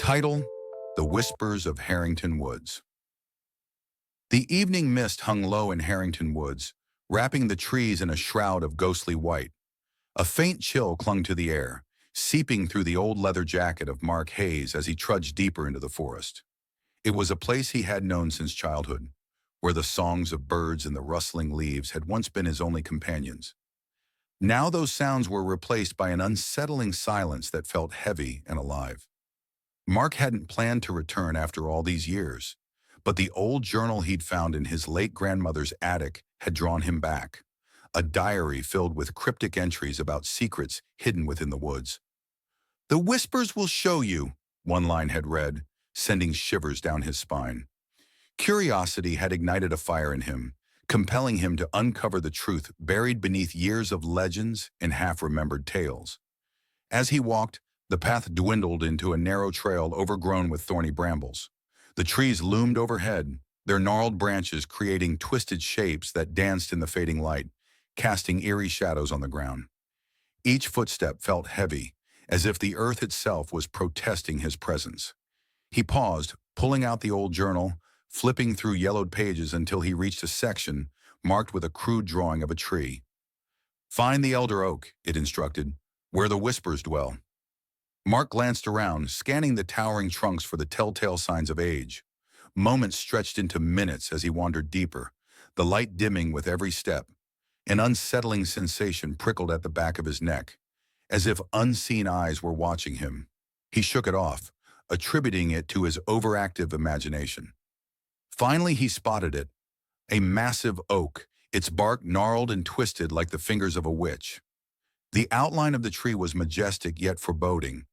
Title: The Whispers of Harrington Woods. The evening mist hung low in Harrington Woods, wrapping the trees in a shroud of ghostly white. A faint chill clung to the air, seeping through the old leather jacket of Mark Hayes as he trudged deeper into the forest. It was a place he had known since childhood, where the songs of birds and the rustling leaves had once been his only companions. Now those sounds were replaced by an unsettling silence that felt heavy and alive. Mark hadn't planned to return after all these years, but the old journal he'd found in his late grandmother's attic had drawn him back, a diary filled with cryptic entries about secrets hidden within the woods. "The whispers will show you," one line had read, sending shivers down his spine. Curiosity had ignited a fire in him, compelling him to uncover the truth buried beneath years of legends and half-remembered tales. As he walked, the path dwindled into a narrow trail overgrown with thorny brambles. The trees loomed overhead, their gnarled branches creating twisted shapes that danced in the fading light, casting eerie shadows on the ground. Each footstep felt heavy, as if the earth itself was protesting his presence. He paused, pulling out the old journal, flipping through yellowed pages until he reached a section marked with a crude drawing of a tree. "Find the elder oak," it instructed, "where the whispers dwell." Mark glanced around, scanning the towering trunks for the telltale signs of age. Moments stretched into minutes as he wandered deeper, the light dimming with every step. An unsettling sensation prickled at the back of his neck, as if unseen eyes were watching him. He shook it off, attributing it to his overactive imagination. Finally, he spotted it, a massive oak, its bark gnarled and twisted like the fingers of a witch. The outline of the tree was majestic yet foreboding,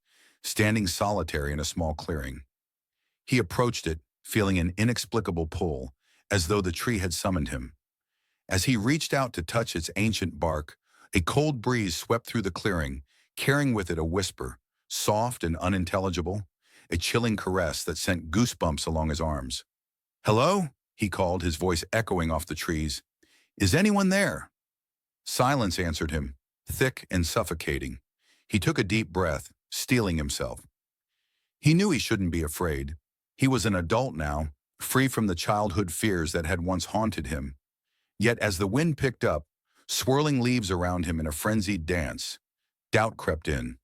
standing solitary in a small clearing. He approached it, feeling an inexplicable pull, as though the tree had summoned him. As he reached out to touch its ancient bark, a cold breeze swept through the clearing, carrying with it a whisper, soft and unintelligible, a chilling caress that sent goosebumps along his arms. "Hello?" he called, his voice echoing off the trees. "Is anyone there?" Silence answered him, thick and suffocating. He took a deep breath, steeling himself. He knew he shouldn't be afraid. He was an adult now, free from the childhood fears that had once haunted him. Yet as the wind picked up, swirling leaves around him in a frenzied dance, doubt crept in.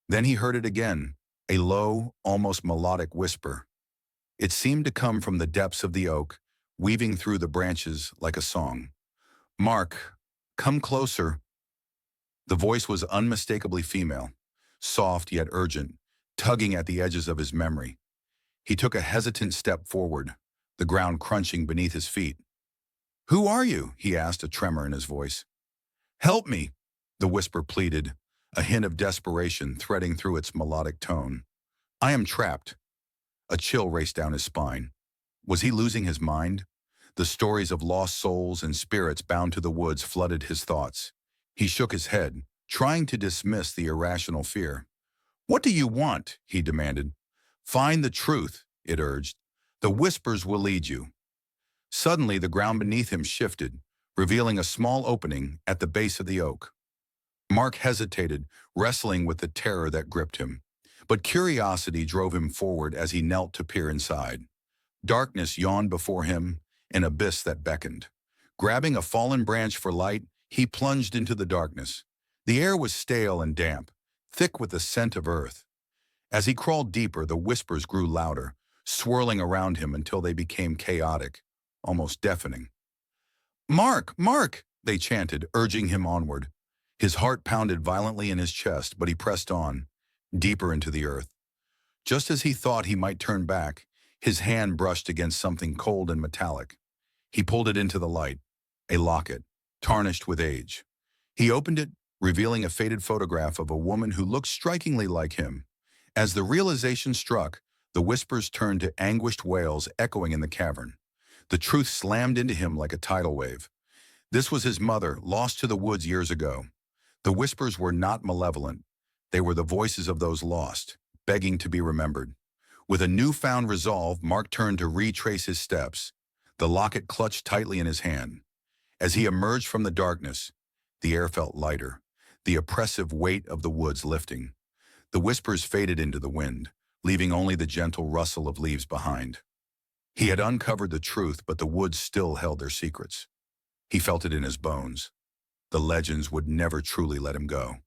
Then he heard it again, a low, almost melodic whisper. It seemed to come from the depths of the oak, weaving through the branches like a song. "Mark, come closer." The voice was unmistakably female, soft yet urgent, tugging at the edges of his memory. He took a hesitant step forward, the ground crunching beneath his feet. "Who are you?" he asked, a tremor in his voice. "Help me," the whisper pleaded, a hint of desperation threading through its melodic tone. "I am trapped." A chill raced down his spine. Was he losing his mind? The stories of lost souls and spirits bound to the woods flooded his thoughts. He shook his head, trying to dismiss the irrational fear. "What do you want?" he demanded. "Find the truth," it urged. "The whispers will lead you." Suddenly, the ground beneath him shifted, revealing a small opening at the base of the oak. Mark hesitated, wrestling with the terror that gripped him. But curiosity drove him forward as he knelt to peer inside. Darkness yawned before him, an abyss that beckoned. Grabbing a fallen branch for light, he plunged into the darkness. The air was stale and damp, thick with the scent of earth. As he crawled deeper, the whispers grew louder, swirling around him until they became chaotic, almost deafening. "Mark! Mark!" they chanted, urging him onward. His heart pounded violently in his chest, but he pressed on, deeper into the earth. Just as he thought he might turn back, his hand brushed against something cold and metallic. He pulled it into the light, a locket, tarnished with age. He opened it, revealing a faded photograph of a woman who looked strikingly like him. As the realization struck, the whispers turned to anguished wails echoing in the cavern. The truth slammed into him like a tidal wave. This was his mother, lost to the woods years ago. The whispers were not malevolent. They were the voices of those lost, begging to be remembered. With a newfound resolve, Mark turned to retrace his steps, the locket clutched tightly in his hand. As he emerged from the darkness, the air felt lighter, the oppressive weight of the woods lifting. The whispers faded into the wind, leaving only the gentle rustle of leaves behind. He had uncovered the truth, but the woods still held their secrets. He felt it in his bones. The legends would never truly let him go.